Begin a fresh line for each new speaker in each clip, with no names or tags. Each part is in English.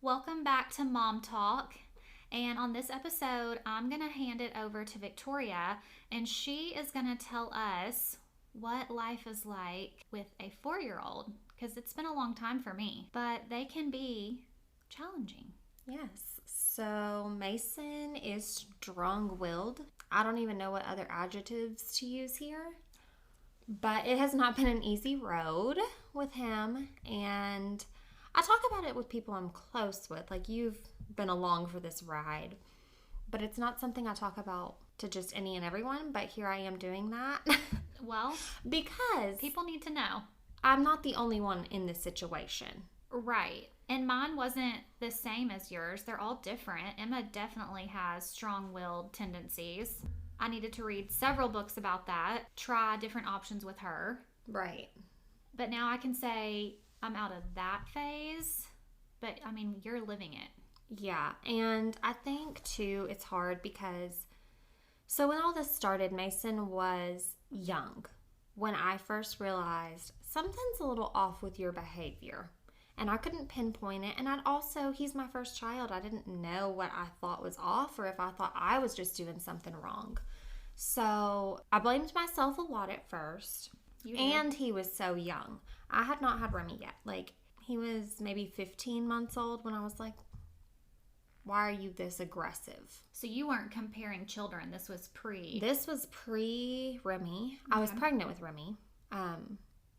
Welcome back to Mom Talk. And on this episode, I'm going to hand it over to Victoria, and she is going to tell us what life is like with a 4-year-old, because it's been a long time for me, but they can be challenging.
Yes. So Mason is strong-willed. I don't even know what other adjectives to use here, but it has not been an easy road with him. And I talk about it with people I'm close with, like you've been along for this ride, but it's not something I talk about to just any and everyone, but here I am doing that.
Well,
because
people need to know.
I'm not the only one in this situation.
Right. And mine wasn't the same as yours. They're all different. Emma definitely has strong-willed tendencies. I needed to read several books about that, try different options with her.
Right.
But now I can say I'm out of that phase. But, I mean, you're living it.
Yeah. And I think, too, it's hard because... So when all this started, Mason was young when I first realized something's a little off with your behavior. And I couldn't pinpoint it. And he's my first child. I didn't know what I thought was off or if I thought I was just doing something wrong. So I blamed myself a lot at first. And he was so young. I had not had Remy yet. Like, he was maybe 15 months old when I was like, why are you this aggressive?
So you weren't comparing children. This was pre.
This was pre-Remy. Okay. I was pregnant with Remy.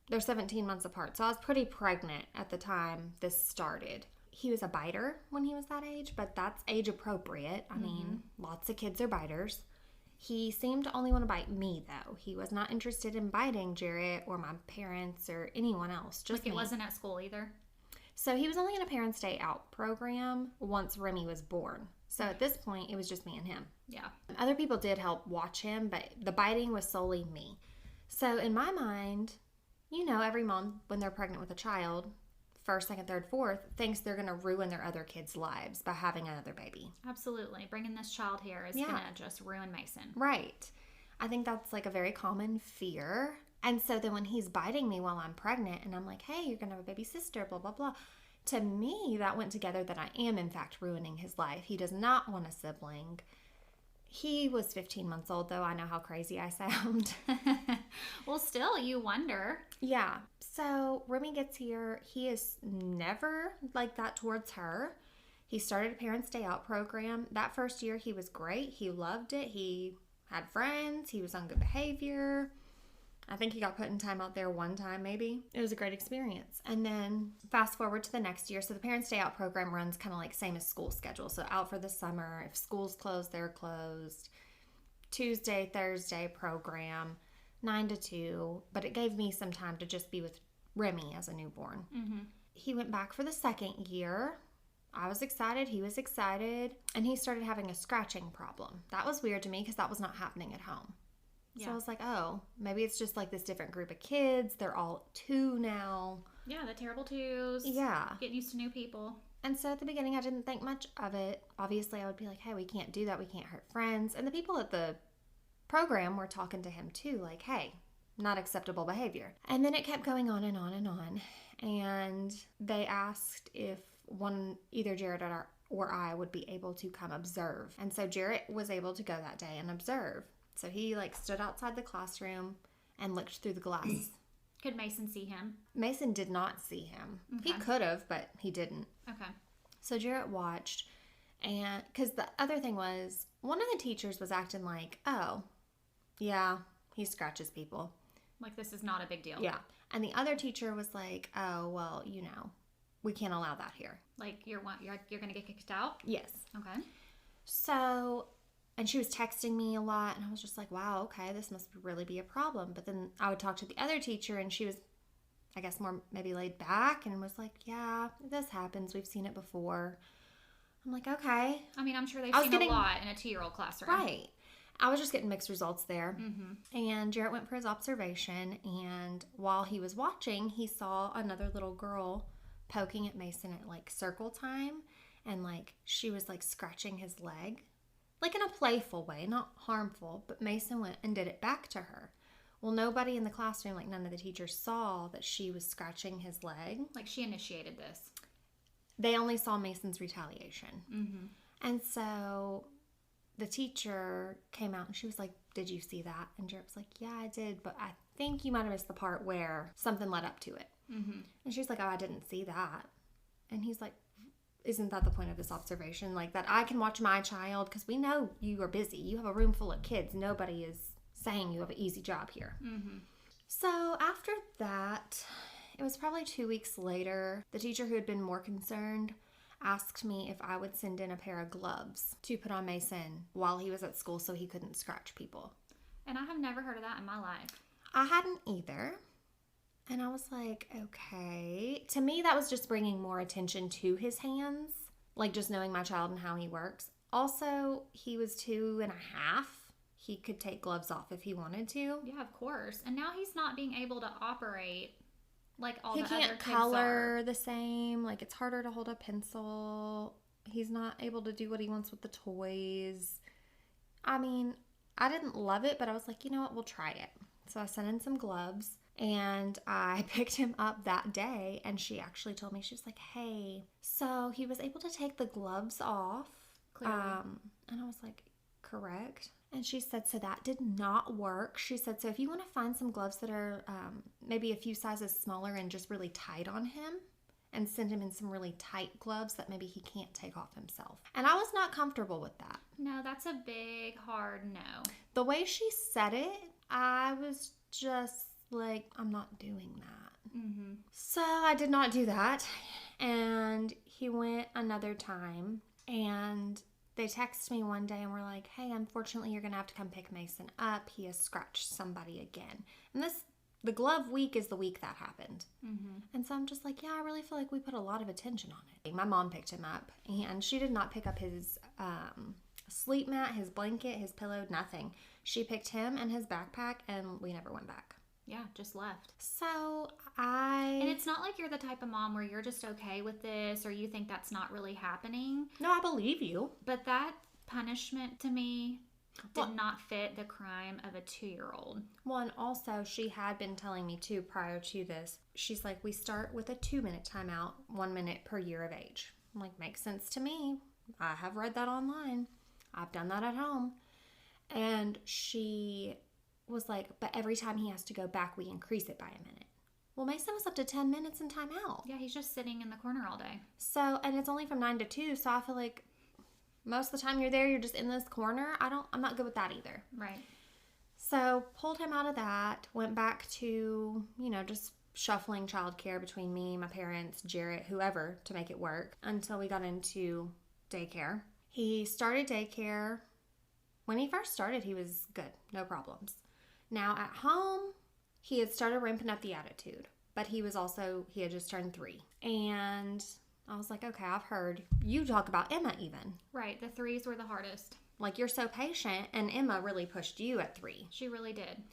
They're 17 months apart. So I was pretty pregnant at the time this started. He was a biter when he was that age, but that's age appropriate. I mean, lots of kids are biters. He seemed to only want to bite me, though. He was not interested in biting Jarrett or my parents or anyone else. Just
like it
me.
Wasn't at school either?
So he was only in a Parents' Day Out program once Remy was born. So at this point, it was just me and him.
Yeah.
Other people did help watch him, but the biting was solely me. So in my mind, you know, every mom, when they're pregnant with a child, first, second, third, fourth, thinks they're going to ruin their other kids' lives by having another baby.
Absolutely. Bringing this child here is going to just ruin Mason.
Right. I think that's like a very common fear. And so then when he's biting me while I'm pregnant and I'm like, hey, you're going to have a baby sister, blah, blah, blah. To me, that went together that I am, in fact, ruining his life. He does not want a sibling. He was 15 months old, though. I know how crazy I sound.
Well, still, you wonder.
Yeah. So Remy gets here. He is never like that towards her. He started a Parents' Day Out program. That first year, he was great. He loved it. He had friends. He was on good behavior. I think he got put in time out there one time, maybe. It was a great experience. And then fast forward to the next year. So the Parents' Day Out program runs kind of like same as school schedule. So out for the summer. If school's closed, they're closed. Tuesday, Thursday program, 9 to 2. But it gave me some time to just be with Remy as a newborn. Mm-hmm. He went back for the second year. I was excited. He was excited. And he started having a scratching problem. That was weird to me because that was not happening at home. So I was like, oh, maybe it's just like this different group of kids. They're all 2 now.
Yeah, the terrible 2s.
Yeah.
Getting used to new people.
And so at the beginning, I didn't think much of it. Obviously, I would be like, hey, we can't do that. We can't hurt friends. And the people at the program were talking to him too, like, hey, not acceptable behavior. And then it kept going on and on and on. And they asked if either Jarrett or I would be able to come observe. And so Jarrett was able to go that day and observe. So he stood outside the classroom and looked through the glass.
Could Mason see him?
Mason did not see him.
Okay.
He could have, but he didn't.
Okay.
So Jarrett watched, and because the other thing was, one of the teachers was acting like, oh, yeah, he scratches people.
Like this is not a big deal.
Yeah. And the other teacher was like, oh, well, you know, we can't allow that here.
Like you're going to get kicked out?
Yes.
Okay.
So... And she was texting me a lot, and I was just like, wow, okay, this must really be a problem. But then I would talk to the other teacher, and she was, I guess, more maybe laid back and was like, yeah, this happens. We've seen it before. I'm like, okay.
I mean, I'm sure they've seen a lot in a 2-year-old classroom.
Right. I was just getting mixed results there.
Mm-hmm.
And Jarrett went for his observation, and while he was watching, he saw another little girl poking at Mason at, circle time, and, she was, scratching his leg. In a playful way, not harmful, but Mason went and did it back to her. Well, nobody in the classroom, none of the teachers saw that she was scratching his leg.
She initiated this.
They only saw Mason's retaliation.
Mm-hmm.
And so the teacher came out and she was like, did you see that? And Jarrett was like, yeah, I did, but I think you might have missed the part where something led up to it.
Mm-hmm.
And she's like, oh, I didn't see that. And he's like, isn't that the point of this observation? Like, that I can watch my child, because we know you are busy. You have a room full of kids. Nobody is saying you have an easy job here.
Mm-hmm.
So after that, it was probably 2 weeks later, the teacher who had been more concerned asked me if I would send in a pair of gloves to put on Mason while he was at school so he couldn't scratch people.
And I have never heard of that in my life.
I hadn't either. And I was like, okay. To me, that was just bringing more attention to his hands, like just knowing my child and how he works. Also, he was 2.5. He could take gloves off if he wanted to.
Yeah, of course. And now he's not being able to operate like all
He
the other
can't
kids
color
are.
the same. Like, it's harder to hold a pencil. He's not able to do what he wants with the toys. I mean, I didn't love it, but I was like, you know what? We'll try it. So I sent in some gloves and I picked him up that day. And she actually told me, she was like, hey, so he was able to take the gloves off.
Clearly.
And I was like, correct. And she said, so that did not work. She said, so if you want to find some gloves that are maybe a few sizes smaller and just really tight on him, and send him in some really tight gloves that maybe he can't take off himself. And I was not comfortable with that.
No, that's a big, hard no.
The way she said it, I was just like, I'm not doing that.
Mm-hmm.
So I did not do that. And he went another time, and they texted me one day and were like, hey, unfortunately, you're going to have to come pick Mason up. He has scratched somebody again. And the glove week is the week that happened.
Mm-hmm.
And so I'm just like, yeah, I really feel like we put a lot of attention on it. My mom picked him up, and she did not pick up his sleep mat, his blanket, his pillow, nothing. She picked him and his backpack, and we never went back.
Yeah, just left.
So
And it's not like you're the type of mom where you're just okay with this or you think that's not really happening.
No, I believe you.
But that punishment to me did
Well-
not fit the crime of a 2-year-old.
Well, and also she had been telling me too prior to this. She's like, we start with a 2-minute timeout, 1 minute per year of age. I'm like, makes sense to me. I have read that online. I've done that at home. And she was like, but every time he has to go back, we increase it by a minute. Well, Mason was up to 10 minutes in timeout.
Yeah, he's just sitting in the corner all day.
So, and it's only from 9 to 2, so I feel like most of the time you're there, you're just in this corner. I'm not good with that either.
Right.
So, pulled him out of that, went back to, just shuffling childcare between me, my parents, Jarrett, whoever, to make it work until we got into daycare. He started daycare. When he first started, he was good, no problems. Now, at home, he had started ramping up the attitude, but he had just turned 3. And I was like, okay, I've heard you talk about Emma even.
Right. The 3s were the hardest.
Like, you're so patient, and Emma really pushed you at 3.
She really did.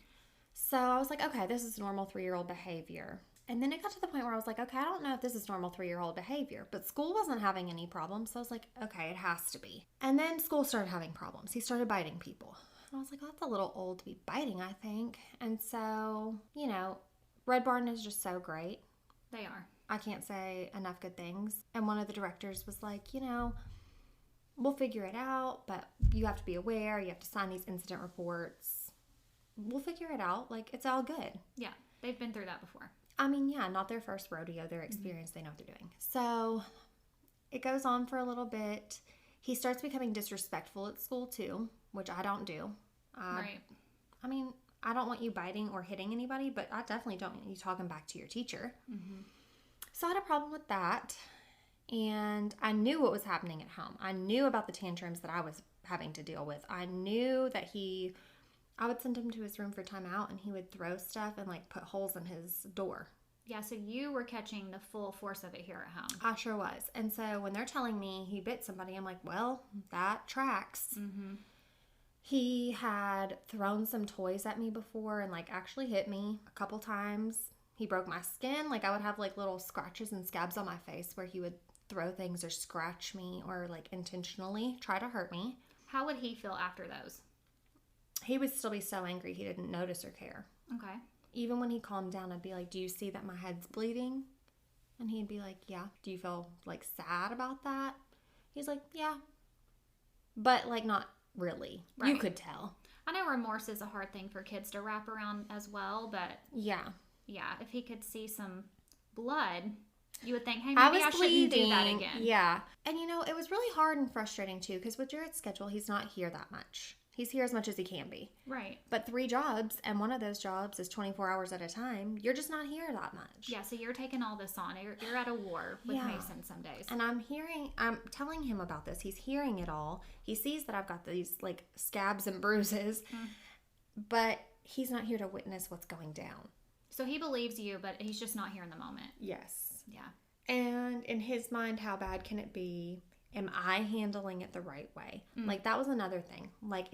So I was like, okay, this is normal 3-year-old behavior. And then it got to the point where I was like, okay, I don't know if this is normal 3-year-old behavior, but school wasn't having any problems. So I was like, okay, it has to be. And then school started having problems. He started biting people. And I was like, oh, that's a little old to be biting, I think. And so, Red Barn is just so great.
They are.
I can't say enough good things. And one of the directors was like, we'll figure it out, but you have to be aware. You have to sign these incident reports. We'll figure it out. Like, it's all good.
Yeah. They've been through that before.
I mean, yeah, not their first rodeo. They're experienced. They know what they're doing. So it goes on for a little bit. He starts becoming disrespectful at school too, which I don't do.
Right.
I mean, I don't want you biting or hitting anybody, but I definitely don't want you talking back to your teacher. Mm-hmm. So I had a problem with that. And I knew what was happening at home. I knew about the tantrums that I was having to deal with. I knew that I would send him to his room for timeout, and he would throw stuff and put holes in his door.
Yeah, so you were catching the full force of it here at home.
I sure was. And so when they're telling me he bit somebody, I'm like, well, that tracks.
Mm-hmm.
He had thrown some toys at me before and actually hit me a couple times. He broke my skin. I would have little scratches and scabs on my face where he would throw things or scratch me or intentionally try to hurt me.
How would he feel after those?
He would still be so angry he didn't notice or care.
Okay.
Even when he calmed down, I'd be like, do you see that my head's bleeding? And he'd be like, yeah. Do you feel like sad about that? He's like, yeah. But like not really.
Right.
You could tell.
I know remorse is a hard thing for kids to wrap around as well, but
Yeah.
yeah, if he could see some blood, you would think, hey,
I
maybe I
was
shouldn't
bleeding.
do that again.
Yeah. And you know, it was really hard and frustrating too, because with Jared's schedule, he's not here that much. He's here as much as he can be.
Right.
But 3 jobs, and one of those jobs is 24 hours at a time. You're just not here that much.
Yeah, so you're taking all this on. You're at a war with
Yeah.
Mason some days.
And I'm telling him about this. He's hearing it all. He sees that I've got these like scabs and bruises, but he's not here to witness what's going down.
So he believes you, but he's just not here in the moment.
Yes.
Yeah.
And in his mind, how bad can it be? Am I handling it the right way? Like, that was another thing. Like,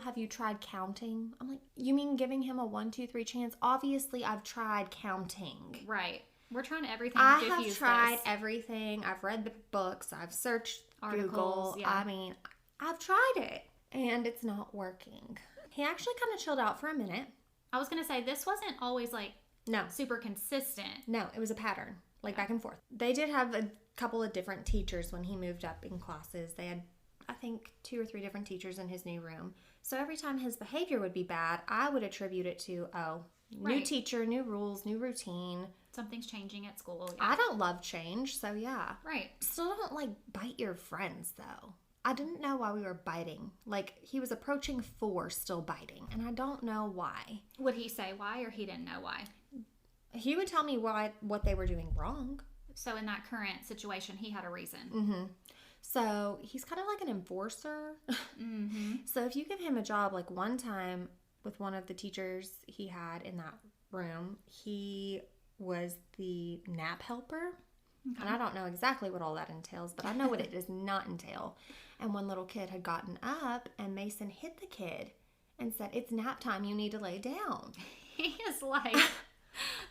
have you tried counting? I'm like, you mean giving him a 1, 2, 3 chance? Obviously, I've tried counting.
Right. We're trying everything
I
to
have
diffuse
tried
this.
everything. I've read the books. I've searched
Articles,
Google.
yeah.
I mean, I've tried it. And it's not working. He actually kind of chilled out for a minute.
I was going to say, this wasn't always like
No.
super consistent.
No, it was a pattern, like back and forth. They did have a couple of different teachers when he moved up in classes. They had, I think, 2 or 3 different teachers in his new room. So every time his behavior would be bad, I would attribute it to, new
Right.
teacher, new rules, new routine.
Something's changing at school. Yeah.
I don't love change, so yeah.
Right.
Still don't like bite your friends though. I didn't know why we were biting. Like, he was approaching 4 still biting, and I don't know why.
Would he say why, or he didn't know why?
He would tell me what they were doing wrong.
So in that current situation, he had a reason.
Mm-hmm. So he's kind of like an enforcer.
Mm-hmm.
So if you give him a job, like one time with one of the teachers he had in that room, he was the nap helper.
Okay.
And I don't know exactly what all that entails, but I know what it does not entail. And one little kid had gotten up, and Mason hit the kid and said, "It's nap time. You need to lay down."
He is like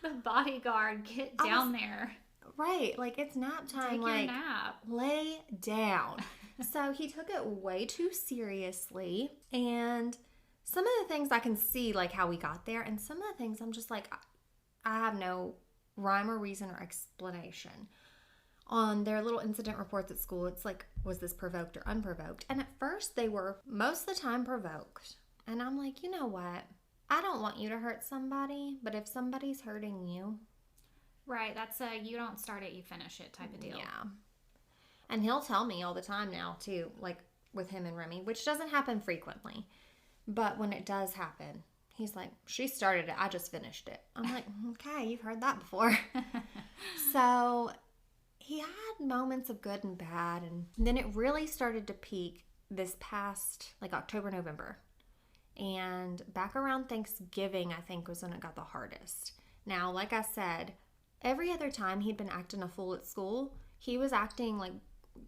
the bodyguard. Get down there.
Right. Like, it's nap time.
Take
like,
your nap.
lay down. So he took it way too seriously. And some of the things I can see, like, how we got there. And some of the things I'm just like, I have no rhyme or reason or explanation. On their little incident reports at school, it's like, was this provoked or unprovoked? And at first, they were most of the time provoked. And I'm like, you know what? I don't want you to hurt somebody, but if somebody's hurting you,
Right. That's a you don't start it, you finish it type of deal.
yeah. And he'll tell me all the time now, too, like with him and Remy, which doesn't happen frequently. But when it does happen, he's like, she started it, I just finished it. I'm like, okay, you've heard that before. So he had moments of good and bad. And then it really started to peak this past, like, October, November. And back around Thanksgiving, I think, was when it got the hardest. Now, like I said, every other time he'd been acting a fool at school, he was acting like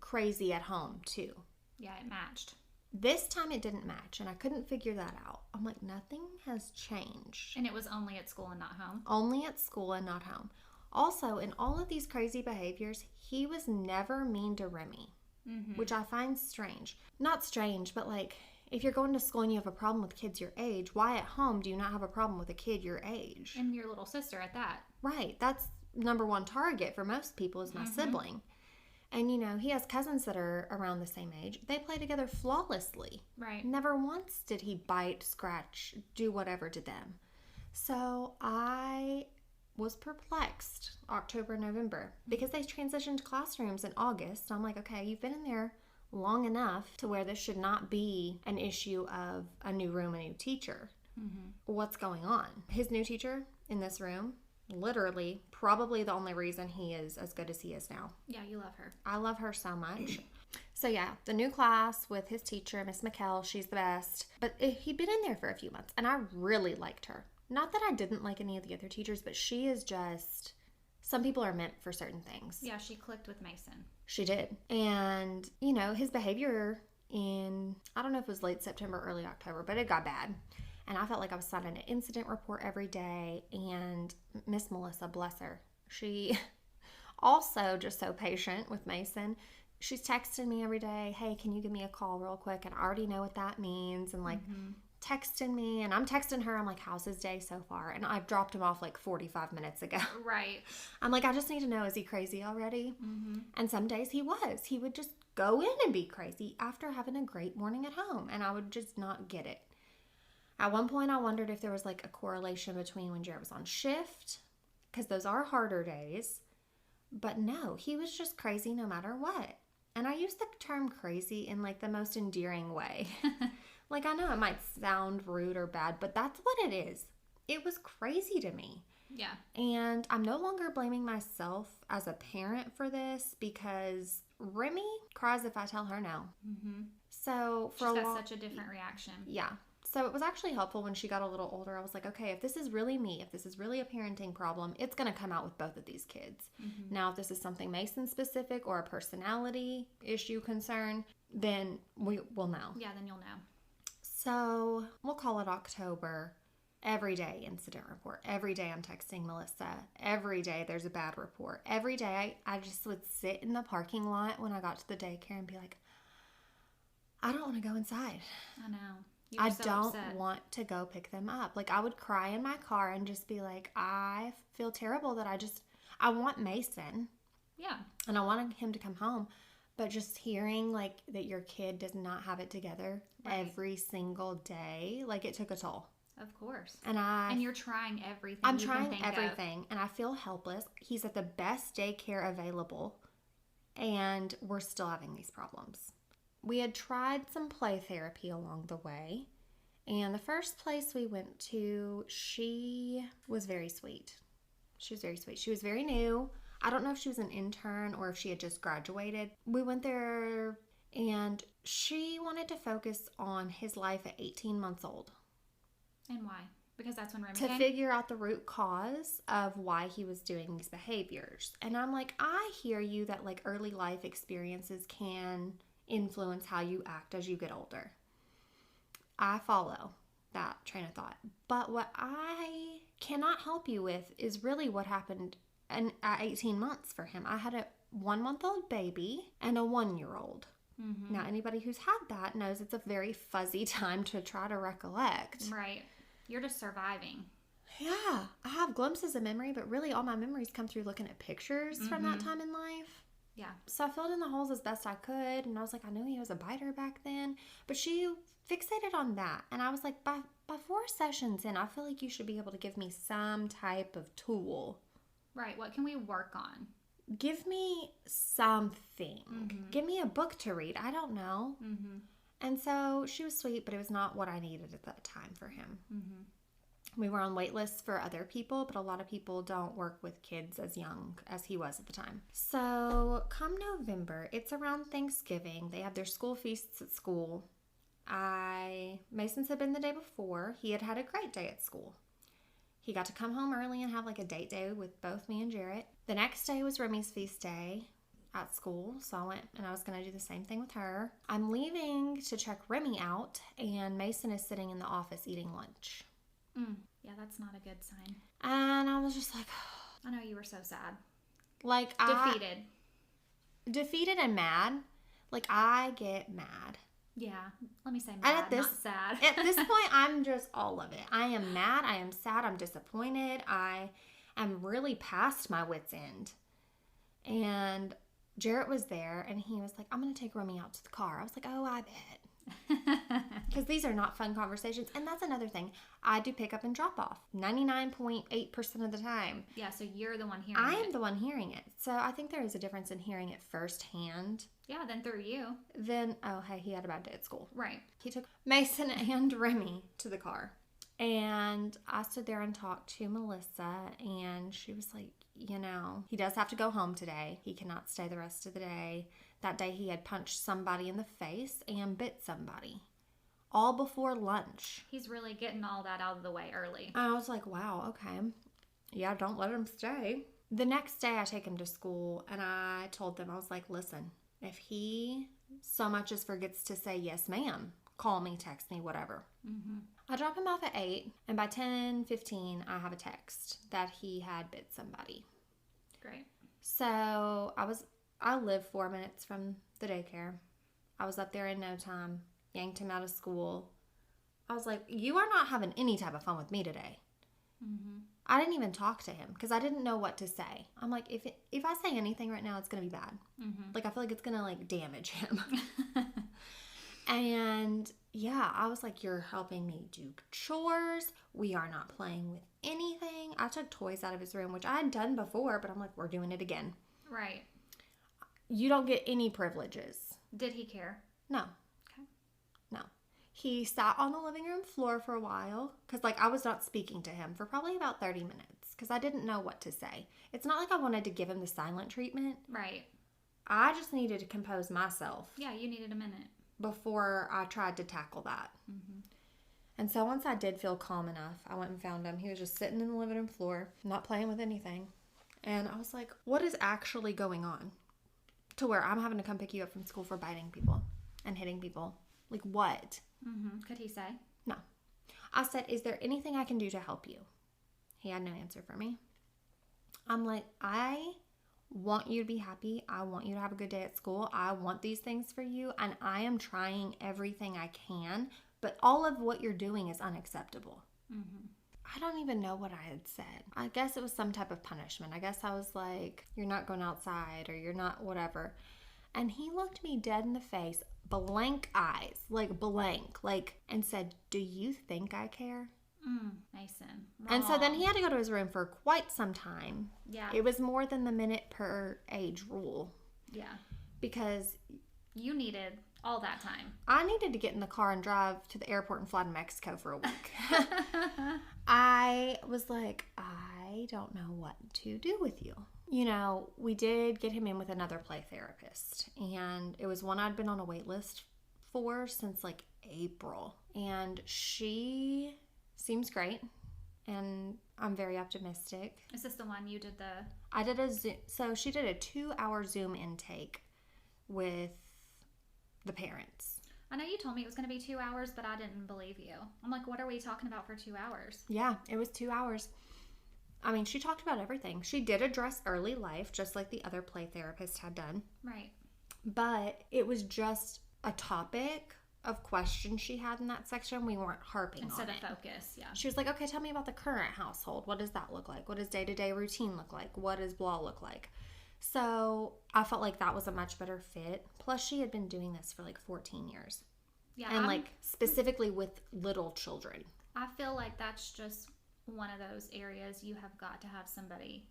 crazy at home too.
Yeah, it matched.
This time it didn't match, and I couldn't figure that out. I'm like, nothing has changed.
And it was only at school and not home.
Only at school and not home. Also, in all of these crazy behaviors, he was never mean to Remy, which I find strange. Not strange, but like, if you're going to school and you have a problem with kids your age, why at home do you not have a problem with a kid your age?
And your little sister at that.
Right. That's number one target for most people is my sibling. And, you know, he has cousins that are around the same age. They play together flawlessly.
Right.
Never once did he bite, scratch, do whatever to them. So I was perplexed October, November, because they transitioned classrooms in August. I'm like, okay, you've been in there long enough to where this should not be an issue of a new room, a new teacher. What's going on? His new teacher in this room, literally, probably the only reason he is as good as he is now.
Yeah, you love her.
I love her so much. So yeah, the new class with his teacher, Miss McKell, she's the best. But he'd been in there for a few months, and I really liked her. Not that I didn't like any of the other teachers, but she is just, some people are meant for certain things.
Yeah, she clicked with Mason.
She did. And, you know, his behavior in, I don't know if it was late September, early October, but it got bad. And I felt like I was signing an incident report every day. And Miss Melissa, bless her, she also just so patient with Mason. She's texting me every day, hey, can you give me a call real quick? And I already know what that means. And like texting me, and I'm texting her. I'm like, how's his day so far? And I've dropped him off like 45 minutes ago.
Right.
I'm like, I just need to know, is he crazy already? Mm-hmm. And some days he was. He would just go in and be crazy after having a great morning at home, and I would just not get it. At one point, I wondered if there was like a correlation between when Jared was on shift, because those are harder days. But no, he was just crazy no matter what. And I use the term crazy in like the most endearing way. Like, I know it might sound rude or bad, but that's what it is. It was crazy to me.
Yeah.
And I'm no longer blaming myself as a parent for this, because Remy cries if I tell her no.
Mm-hmm.
So
She's got such a different reaction.
Yeah. So it was actually helpful when she got a little older. I was like, okay, if this is really me, if this is really a parenting problem, it's going to come out with both of these kids. Mm-hmm. Now, if this is something Mason specific or a personality issue concern, then we will know.
Yeah, then you'll know.
So we'll call it October. Every day, incident report. Every day I'm texting Melissa. Every day there's a bad report. Every day I just would sit in the parking lot when I got to the daycare and be like, I don't want to go inside.
I know.
I don't want to go pick them up. Like, I would cry in my car and just be like, I feel terrible that I want Mason.
Yeah.
And I wanted him to come home. But just hearing, like, that your kid does not have it together every single day, like, it took a toll.
Of course.
And
you're trying everything.
I'm trying everything. And I feel helpless. He's at the best daycare available. And we're still having these problems. We had tried some play therapy along the way, and the first place we went to, she was very sweet. She was very sweet. She was very new. I don't know if she was an intern or if she had just graduated. We went there, and she wanted to focus on his life at 18 months old.
And why? Because that's when Remy
to
came?
figure out the root cause of why he was doing these behaviors. And I'm like, I hear you that like early life experiences can influence how you act as you get older. I follow that train of thought. But what I cannot help you with is really what happened at 18 months for him. I had a 1-month-old baby and a 1-year-old. Mm-hmm. Now, anybody who's had that knows it's a very fuzzy time to try to recollect.
Right. You're just surviving.
Yeah. I have glimpses of memory, but really all my memories come through looking at pictures from that time in life.
Yeah.
So I filled in the holes as best I could, and I was like, I knew he was a biter back then, but she fixated on that. And I was like, by 4 sessions in, I feel like you should be able to give me some type of tool.
Right. What can we work on?
Give me something. Mm-hmm. Give me a book to read. I don't know. Mm-hmm. And so she was sweet, but it was not what I needed at that time for him. Mm-hmm. We were on wait lists for other people, but a lot of people don't work with kids as young as he was at the time. So come November, it's around Thanksgiving. They have their school feasts at school. Mason's had been the day before. He had had a great day at school. He got to come home early and have like a date day with both me and Jarrett. The next day was Remy's feast day at school, so I went and I was going to do the same thing with her. I'm leaving to check Remy out, and Mason is sitting in the office eating lunch.
Yeah, that's not a good sign.
And I was just like,
I know, you were so sad.
Like, defeated and mad. Like, I get mad.
Yeah, let me say mad, not sad.
At this point, I'm just all of it. I am mad, I am sad, I'm disappointed. I am really past my wit's end. And Jarrett was there, and he was like, I'm going to take Remy out to the car. I was like, oh, I bet. Because these are not fun conversations. And that's another thing. I do pick up and drop off 99.8% of the time.
Yeah, so you're the one hearing it.
I am the one hearing it. So I think there is a difference in hearing it firsthand.
Yeah, then through you.
Then, oh, hey, he had a bad day at school.
Right.
He took Mason and Remy to the car. And I stood there and talked to Melissa, and she was like, you know, he does have to go home today. He cannot stay the rest of the day. That day he had punched somebody in the face and bit somebody. All before lunch.
He's really getting all that out of the way early.
I was like, wow, okay. Yeah, don't let him stay. The next day I take him to school, and I told them, I was like, listen, if he so much as forgets to say yes ma'am, call me, text me, whatever. Mm-hmm. I drop him off at 8, and by 10:15 I have a text that he had bit somebody.
Great.
So I live 4 minutes from the daycare. I was up there in no time, yanked him out of school. I was like, you are not having any type of fun with me today.
Mm-hmm.
I didn't even talk to him because I didn't know what to say. I'm like, if I say anything right now, it's going to be bad.
Mm-hmm.
Like, I feel like it's going to, like, damage him. And, yeah, I was like, you're helping me do chores. We are not playing with anything. I took toys out of his room, which I had done before, but I'm like, we're doing it again.
Right.
You don't get any privileges.
Did he care?
No.
Okay.
No. He sat on the living room floor for a while because, like, I was not speaking to him for probably about 30 minutes because I didn't know what to say. It's not like I wanted to give him the silent treatment.
Right.
I just needed to compose myself
Yeah, you needed a minute.
before I tried to tackle that.
Mm-hmm.
And so once I did feel calm enough, I went and found him. He was just sitting in the living room floor, not playing with anything. And I was like, what is actually going on? To where I'm having to come pick you up from school for biting people and hitting people. Like, what?
Mm-hmm. Could he say?
No. I said, is there anything I can do to help you? He had no answer for me. I'm like, I want you to be happy. I want you to have a good day at school. I want these things for you. And I am trying everything I can. But all of what you're doing is unacceptable.
Mm-hmm.
I don't even know what I had said. I guess it was some type of punishment. I guess I was like, you're not going outside or you're not whatever. And he looked me dead in the face, blank eyes, like blank, like, and said, do you think I care?
Mason.
And so then
Wrong.
he had to go to his room for quite some time.
Yeah.
It was more than the minute per age rule
Yeah.
because
You needed all that time.
I needed to get in the car and drive to the airport and fly to Mexico for a week. I was like, I don't know what to do with you. You know, we did get him in with another play therapist, and it was one I'd been on a wait list for since like April. And she seems great, and I'm very optimistic.
Is this the one you did the...
I did a Zoom, so she did a 2-hour Zoom intake with the parents.
I know you told me it was going to be 2 hours, but I didn't believe you. I'm like, what are we talking about for 2 hours?
Yeah, it was 2 hours. I mean, she talked about everything. She did address early life, just like the other play therapist had done.
Right.
But it was just a topic of questions she had in that section. We weren't harping
Instead
on
of
it.
focus, yeah.
She was like, okay, tell me about the current household. What does that look like? What does day-to-day routine look like? What does blah look like? So I felt like that was a much better fit. Plus, she had been doing this for like 14 years.
Yeah,
And like specifically with little children.
I feel like that's just one of those areas you have got to have somebody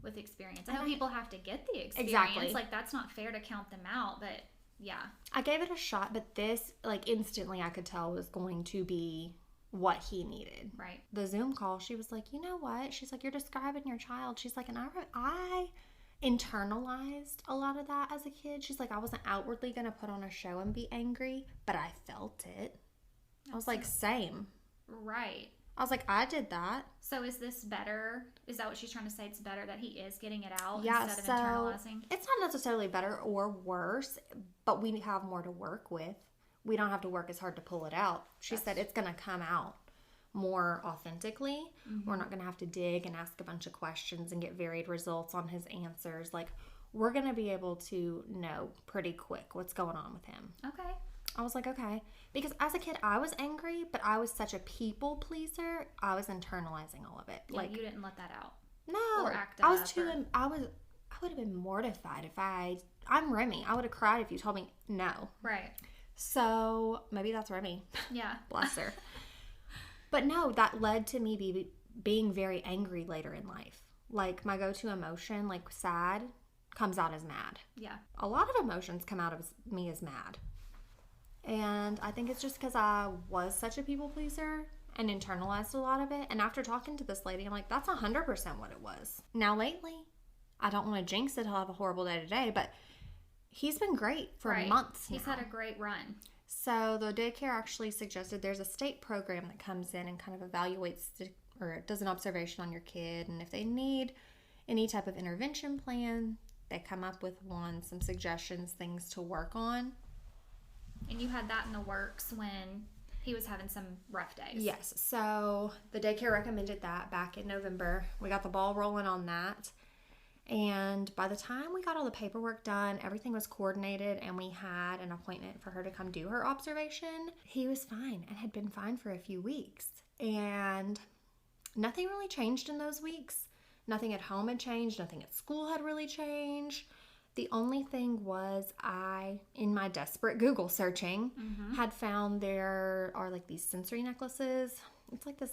with experience. I know people have to get the experience.
Exactly.
Like, that's not fair to count them out, but yeah.
I gave it a shot, but this, like, instantly I could tell was going to be what he needed.
Right.
The Zoom call, she was like, you know what? She's like, you're describing your child. She's like, and I internalized a lot of that as a kid. She's like, I wasn't outwardly going to put on a show and be angry, but I felt it. I was like, same.
Right.
I was like, I did that.
So is this better? Is that what she's trying to say? It's better that he is getting it out
Yeah,
instead of
so
internalizing?
it's not necessarily better or worse, but we have more to work with. We don't have to work as hard to pull it out. She said it's going to come out more authentically. We're not going to have to dig and ask a bunch of questions and get varied results on his answers. Like, we're going to be able to know pretty quick what's going on with him.
Okay.
I was like, okay. Because as a kid, I was angry, but I was such a people pleaser. I was internalizing all of it.
Yeah,
like,
you didn't let that out.
no,
or act
I was
up
too.
or-
I would have been mortified if I'm Remy. I would have cried if you told me no.
Right.
So maybe that's Remy.
Yeah.
Bless her. But no, that led to me being very angry later in life. Like, my go-to emotion, like sad, comes out as mad.
Yeah.
A lot of emotions come out of me as mad. And I think it's just because I was such a people pleaser and internalized a lot of it. And after talking to this lady, I'm like, that's 100% what it was. Now, lately, I don't want to jinx it. He'll have a horrible day today, but he's been great for
Right.
months now.
He's had a great run.
So the daycare actually suggested there's a state program that comes in and kind of evaluates or does an observation on your kid. And if they need any type of intervention plan, they come up with one, some suggestions, things to work on.
And you had that in the works when he was having some rough days.
Yes. So the daycare recommended that back in November. We got the ball rolling on that. And by the time we got all the paperwork done, everything was coordinated, and we had an appointment for her to come do her observation, he was fine and had been fine for a few weeks. And nothing really changed in those weeks. Nothing at home had changed. Nothing at school had really changed. The only thing was I, in my desperate Google searching, had found there are like these sensory necklaces. It's like this,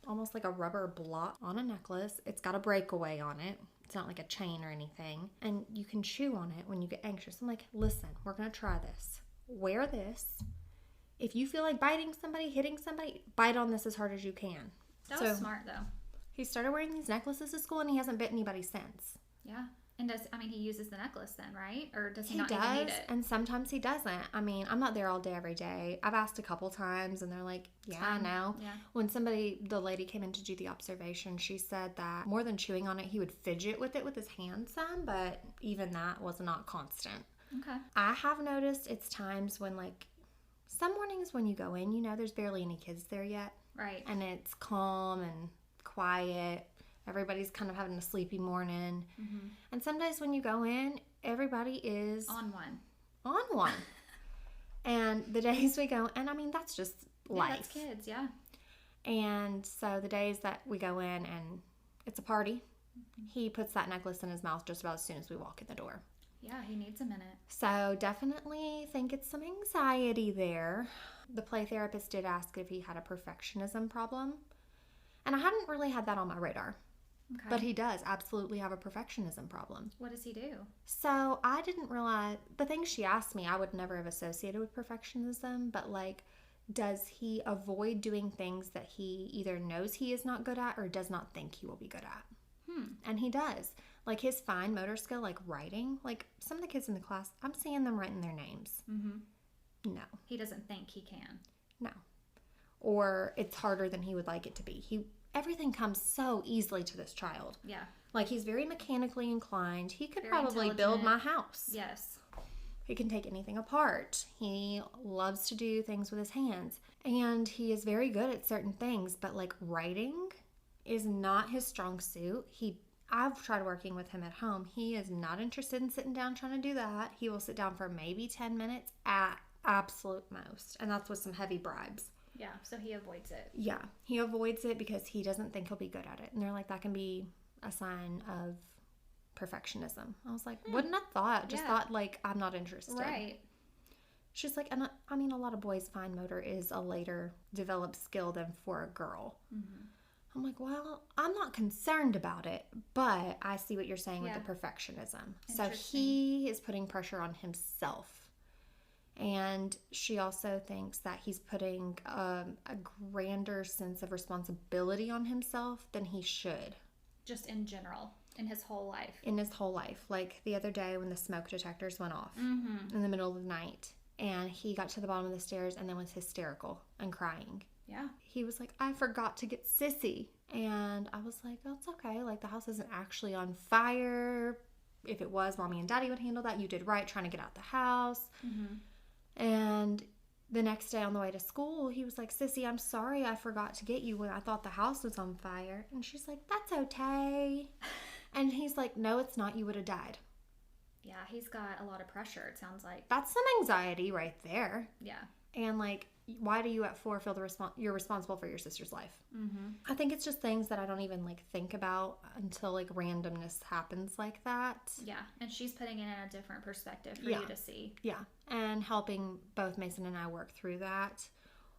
almost like a rubber block on a necklace. It's got a breakaway on it. It's not like a chain or anything. And you can chew on it when you get anxious. I'm like, listen, we're going to try this. Wear this. If you feel like biting somebody, hitting somebody, bite on this as hard as you can.
That was smart, though.
He started wearing these necklaces to school, and he hasn't bit anybody since.
Yeah. And he uses the necklace then, right? Or does he
He
not
does,
even need it?
and sometimes he doesn't. I mean, I'm not there all day every day. I've asked a couple times, and they're like, yeah, I know.
Yeah.
When the lady came in to do the observation, she said that more than chewing on it, he would fidget with it with his hand some, but even that was not constant.
Okay.
I have noticed it's times when, like, some mornings when you go in, there's barely any kids there yet.
Right.
And it's calm and quiet. Everybody's kind of having a sleepy morning.
Mm-hmm.
And some days when you go in, everybody is
On one.
on one. And the days we go, and I mean, that's just life.
Yeah, that's kids, yeah.
And so the days that we go in and it's a party, he puts that necklace in his mouth just about as soon as we walk in the door.
Yeah, he needs a minute.
So definitely think it's some anxiety there. The play therapist did ask if he had a perfectionism problem. And I hadn't really had that on my radar.
Okay.
But he does absolutely have a perfectionism problem.
What does he do?
So I didn't realize, the things she asked me, I would never have associated with perfectionism, but like, does he avoid doing things that he either knows he is not good at or does not think he will be good at? And he does. Like his fine motor skill, like writing, like some of the kids in the class, I'm seeing them writing their names.
Mm-hmm.
No.
He doesn't think he can.
No. Or it's harder than he would like it to be. Everything comes so easily to this child.
Yeah.
Like he's very mechanically inclined. He could
Very
probably build
intelligent.
my house.
Yes.
He can take anything apart. He loves to do things with his hands. And he is very good at certain things, but like writing is not his strong suit. I've tried working with him at home. He is not interested in sitting down trying to do that. He will sit down for maybe 10 minutes at absolute most. And that's with some heavy bribes.
Yeah, so he avoids it.
Yeah, he avoids it because he doesn't think he'll be good at it. And they're like, that can be a sign of perfectionism. I was like, wouldn't have thought. Just thought like, I'm not interested.
Right.
She's like, and I mean, a lot of boys' fine motor is a later developed skill than for a girl. Mm-hmm. I'm like, well, I'm not concerned about it, but I see what you're saying with the perfectionism. So he is putting pressure on himself. And she also thinks that he's putting a grander sense of responsibility on himself than he should.
Just in general, in his whole life.
In his whole life. Like the other day when the smoke detectors went off in the middle of the night. And he got to the bottom of the stairs and then was hysterical and crying.
Yeah.
He was like, I forgot to get Sissy. And I was like, oh, it's okay. Like, the house isn't actually on fire. If it was, Mommy and Daddy would handle that. You did right trying to get out the house. Mm-hmm. And the next day on the way to school, he was like, Sissy, I'm sorry I forgot to get you when I thought the house was on fire. And she's like, that's okay. And he's like, no, it's not. You would have died.
Yeah, he's got a lot of pressure, it sounds like.
That's some anxiety right there.
Yeah.
And like, why do you at 4 feel you're responsible for your sister's life?
Mm-hmm.
I think it's just things that I don't even like think about until like randomness happens like that.
Yeah, and she's putting it in a different perspective for you to see.
Yeah, and helping both Mason and I work through that.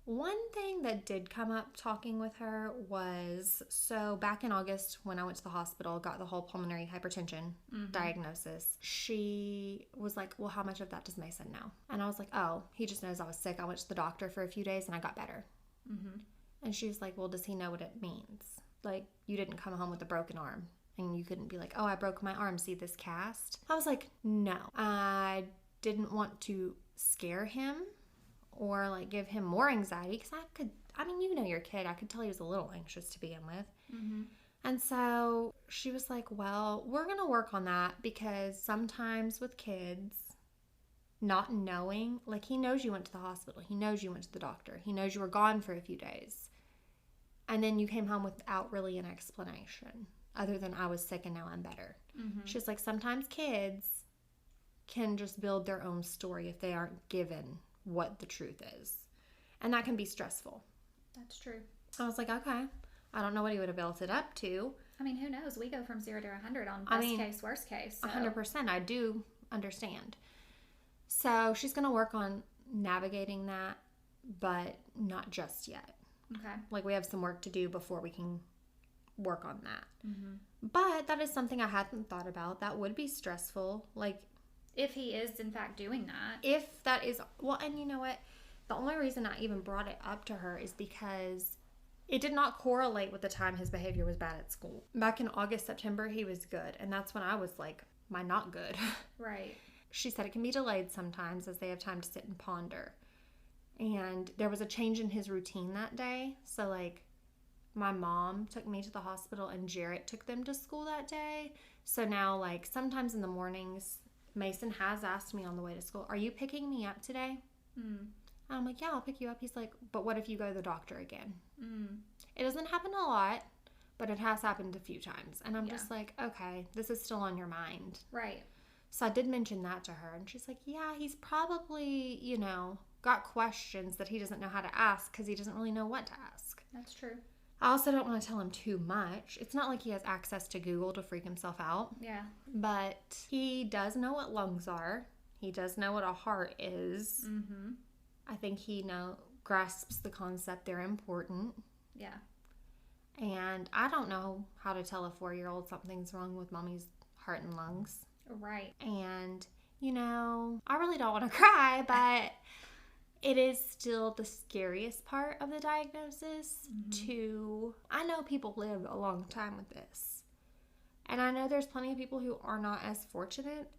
One thing that did come up talking with her was, so back in August when I went to the hospital, got the whole pulmonary hypertension diagnosis, she was like, well, how much of that does Mason know? And I was like, oh, he just knows I was sick. I went to the doctor for a few days and I got better. Mm-hmm. And she was like, well, does he know what it means? Like, you didn't come home with a broken arm and you couldn't be like, oh, I broke my arm, see this cast? I was like, no, I didn't want to scare him or like give him more anxiety because you know your kid, I could tell he was a little anxious to begin with. Mm-hmm. And so she was like, well, we're going to work on that because sometimes with kids, not knowing, like he knows you went to the hospital, he knows you went to the doctor, he knows you were gone for a few days. And then you came home without really an explanation other than I was sick and now I'm better.
Mm-hmm.
She's like, sometimes kids can just build their own story if they aren't given what the truth is. And that can be stressful.
That's true.
I was like, okay. I don't know what he would have built it up to.
I mean, who knows? We go from 0 to 100 on best case, worst case. So.
100%. I do understand. So she's going to work on navigating that, but not just yet.
Okay.
Like, we have some work to do before we can work on that.
Mm-hmm.
But that is something I hadn't thought about. That would be stressful. Like,
if he is, in fact, doing that.
If that is... Well, and you know what? The only reason I even brought it up to her is because it did not correlate with the time his behavior was bad at school. Back in August, September, he was good. And that's when I was like, my not good.
Right.
She said it can be delayed sometimes as they have time to sit and ponder. And there was a change in his routine that day. So, like, my mom took me to the hospital and Jarrett took them to school that day. So now, like, sometimes in the mornings, Mason has asked me on the way to school, are you picking me up today?
Mm.
I'm like, yeah, I'll pick you up. He's like, but what if you go to the doctor again?
Mm.
It doesn't happen a lot, but it has happened a few times. And I'm just like, okay, this is still on your mind.
Right.
So I did mention that to her. And she's like, yeah, he's probably, you know, got questions that he doesn't know how to ask because he doesn't really know what to ask.
That's true.
I also don't want to tell him too much. It's not like he has access to Google to freak himself out.
Yeah.
But he does know what lungs are. He does know what a heart is.
Mm-hmm.
I think he grasps the concept they're important.
Yeah.
And I don't know how to tell a 4-year-old something's wrong with mommy's heart and lungs.
Right.
And, you know, I really don't want to cry, but it is still the scariest part of the diagnosis I know people live a long time with this. And I know there's plenty of people who are not as fortunate,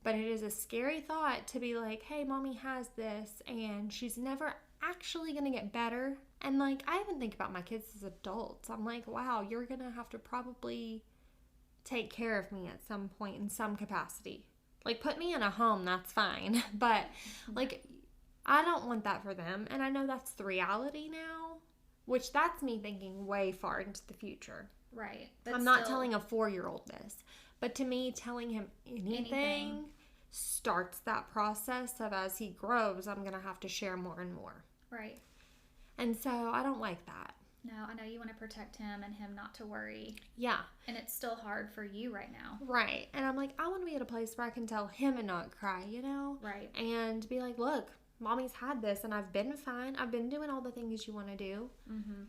but it is a scary thought to be like, hey, mommy has this and she's never actually going to get better. And, like, I even think about my kids as adults. I'm like, wow, you're going to have to probably take care of me at some point in some capacity. Like, put me in a home, that's fine. But, like, I don't want that for them. And I know that's the reality now, which that's me thinking way far into the future.
Right.
But I'm not telling a 4-year-old this. But to me, telling him anything starts that process of as he grows, I'm going to have to share more and more.
Right.
And so I don't like that.
No, I know you want to protect him and him not to worry.
Yeah.
And it's still hard for you right now.
Right. And I'm like, I want to be at a place where I can tell him and not cry, you know?
Right.
And be like, look, mommy's had this and I've been fine. I've been doing all the things you want to do.
Mm-hmm.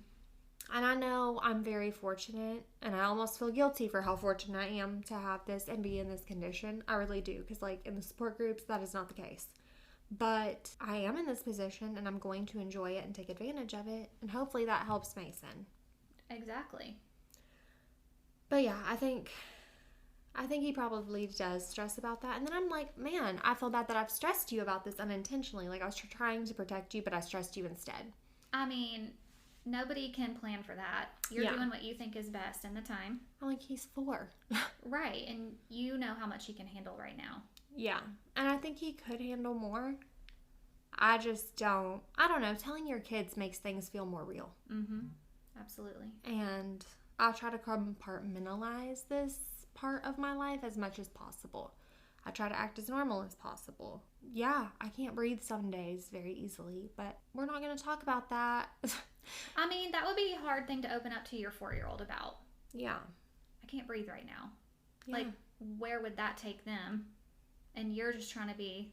And I know I'm very fortunate, and I almost feel guilty for how fortunate I am to have this and be in this condition. I really do, because, like, in the support groups, that is not the case. But I am in this position, and I'm going to enjoy it and take advantage of it, and hopefully that helps Mason.
Exactly.
But yeah, I think he probably does stress about that. And then I'm like, man, I feel bad that I've stressed you about this unintentionally. Like, I was trying to protect you, but I stressed you instead.
I mean, nobody can plan for that. You're doing what you think is best in the time.
I'm like, he's 4.
Right. And you know how much he can handle right now.
Yeah. And I think he could handle more. I just don't. I don't know. Telling your kids makes things feel more real.
Mm-hmm. Absolutely.
And I try to compartmentalize this part of my life as much as possible. I try to act as normal as possible. Yeah, I can't breathe some days very easily, but we're not going to talk about that.
I mean, that would be a hard thing to open up to your 4-year-old about.
Yeah.
I can't breathe right now.
Yeah.
Like, where would that take them? And you're just trying to be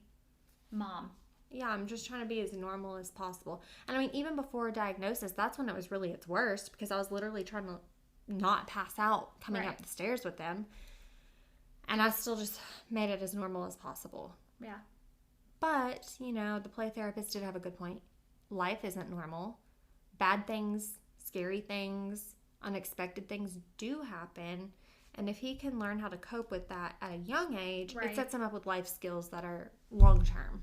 mom.
Yeah, I'm just trying to be as normal as possible. And I mean, even before diagnosis, that's when it was really its worst, because I was literally trying to not pass out coming up the stairs with them. And I still just made it as normal as possible.
Yeah.
But, you know, the play therapist did have a good point. Life isn't normal. Bad things, scary things, unexpected things do happen. And if he can learn how to cope with that at a young age, it sets him up with life skills that are long term.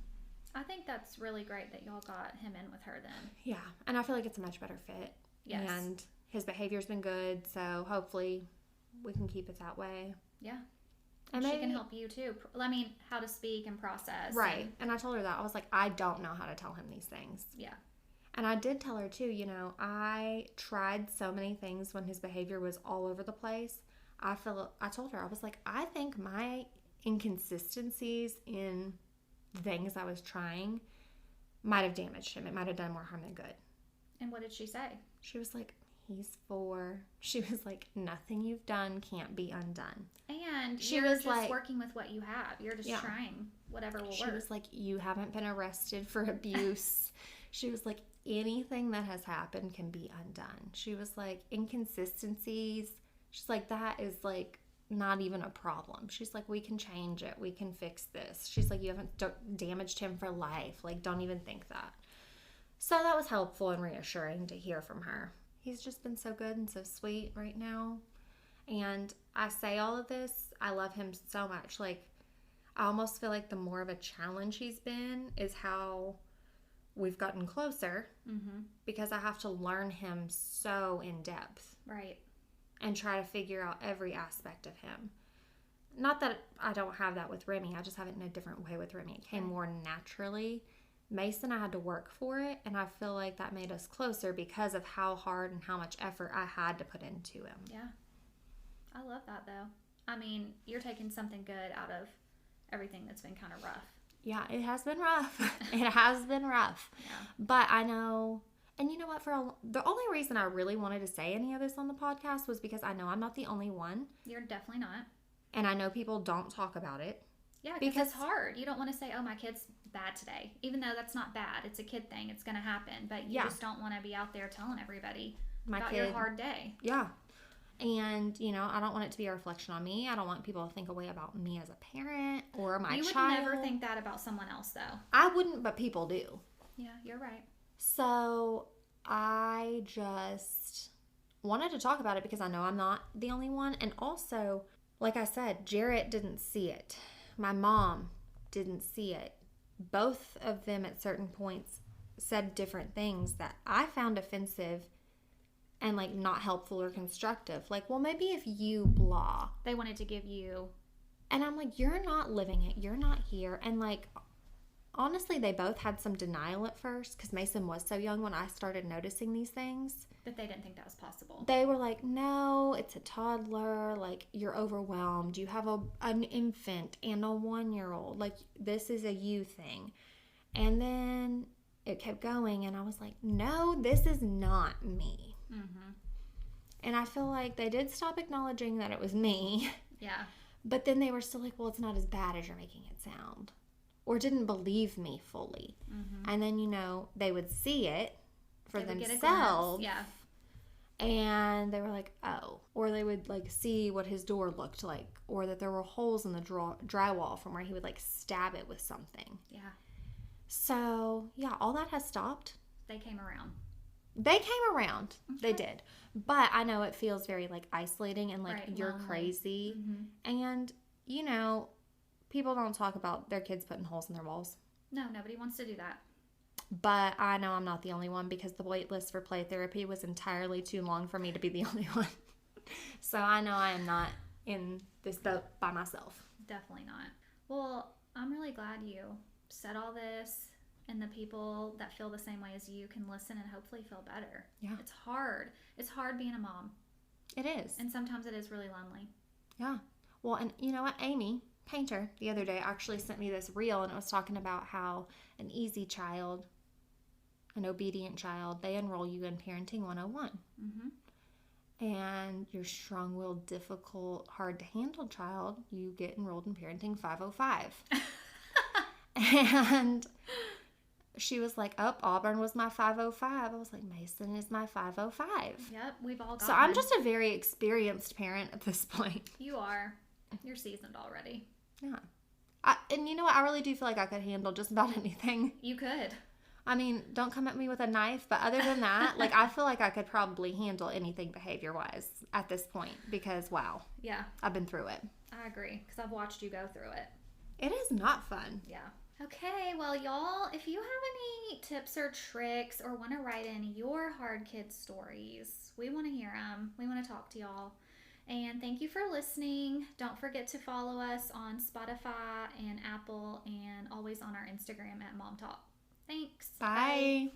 I think that's really great that y'all got him in with her then.
Yeah. And I feel like it's a much better fit.
Yes.
And his behavior's been good. So hopefully we can keep it that way.
Yeah.
And
she can help you too. I mean, how to speak and process.
Right. And I told her that. I was like, I don't know how to tell him these things.
Yeah.
And I did tell her too, you know, I tried so many things when his behavior was all over the place. I told her, I was like, I think my inconsistencies in the things I was trying might have damaged him. It might have done more harm than good.
And what did she say?
She was like, he's 4. She was like, nothing you've done can't be undone.
And
She
you're
was
just
like,
working with what you have. You're just
Yeah.
trying whatever will
she
work.
was like, you haven't been arrested for abuse. She was like, anything that has happened can be undone. She was like, inconsistencies. She's like, that is like not even a problem. She's like, we can change it. We can fix this. She's like, you haven't damaged him for life. Like, don't even think that. So that was helpful and reassuring to hear from her. He's just been so good and so sweet right now. And I say all of this, I love him so much. Like, I almost feel like the more of a challenge he's been is how we've gotten closer,
Mm-hmm.
because I have to learn him so in depth
Right.
and try to figure out every aspect of him. Not that I don't have that with Remy, I just have it in a different way with Remy. It came more naturally. Mason, I had to work for it, and I feel like that made us closer because of how hard and how much effort I had to put into him.
Yeah. I love that, though. I mean, you're taking something good out of everything that's been kind of rough.
Yeah, it has been rough. It has been rough.
Yeah.
But I know, and you know what? The only reason I really wanted to say any of this on the podcast was because I know I'm not the only one,
You're definitely not.
and I know people don't talk about it.
Yeah,
Because-
because it's hard. You don't want to say, oh, my kid's bad today. Even though that's not bad. It's a kid thing. It's going to happen. But you
Yeah.
just don't want to be out there telling everybody
My
about
kid,
your hard day.
yeah. And, you know, I don't want it to be a reflection on me. I don't want people to think a way about me as a parent or my
You would
child.
never think that about someone else, though.
I wouldn't, but people do.
Yeah, you're right.
So I just wanted to talk about it because I know I'm not the only one. And also, like I said, Jarrett didn't see it. My mom didn't see it. Both of them at certain points said different things that I found offensive and like not helpful or constructive. Like, well, maybe if you blah.
They wanted to give you.
And I'm like, you're not living it. You're not here. And like, honestly, they both had some denial at first because Mason was so young when I started noticing these things.
But they didn't think that was possible.
They were like, no, it's a toddler. Like, you're overwhelmed. You have an infant and a 1-year-old. Like, this is a you thing. And then it kept going. And I was like, no, this is not me.
Mm-hmm.
And I feel like they did stop acknowledging that it was me.
Yeah.
But then they were still like, well, it's not as bad as you're making it sound. Or didn't believe me fully.
Mm-hmm.
And then, you know, they would see it for
They would get a
themselves.
glimpse. Yeah.
And they were like, oh. Or they would like see what his door looked like. Or that there were holes in the drywall from where he would like stab it with something.
Yeah.
So, yeah, all that has stopped.
They came around.
They came around. They
Okay.
did. But I know it feels very like isolating and like
Right,
you're
lonely.
crazy.
Mm-hmm.
And, you know, people don't talk about their kids putting holes in their walls.
No, nobody wants to do that.
But I know I'm not the only one because the wait list for play therapy was entirely too long for me to be the only one. So I know I am not in this boat by myself.
Definitely not. Well, I'm really glad you said all this, and the people that feel the same way as you can listen and hopefully feel better.
Yeah.
It's hard. It's hard being a mom,
It is.
and sometimes it is really lonely.
Yeah. Well, and you know what? Amy, Painter, the other day actually sent me this reel, and it was talking about how an easy child, an obedient child, they enroll you in Parenting 101.
Mm-hmm.
And your strong-willed, difficult, hard-to-handle child, you get enrolled in Parenting 505. And she was like, oh, Auburn was my 505. I was like, Mason is my 505.
Yep, we've all got
So I'm
one.
just a very experienced parent at this point.
You are. You're seasoned already.
Yeah. And you know what? I really do feel like I could handle just about anything.
You could.
I mean, don't come at me with a knife, but other than that, like, I feel like I could probably handle anything behavior-wise at this point because, wow,
Yeah,
I've been through it.
I agree, because I've watched you go through it.
It is not fun.
Yeah. Okay, well, y'all, if you have any tips or tricks or want to write in your hard kid stories, we want to hear them. We want to talk to y'all. And thank you for listening. Don't forget to follow us on Spotify and Apple and always on our Instagram at Mom Talk. Thanks.
Bye.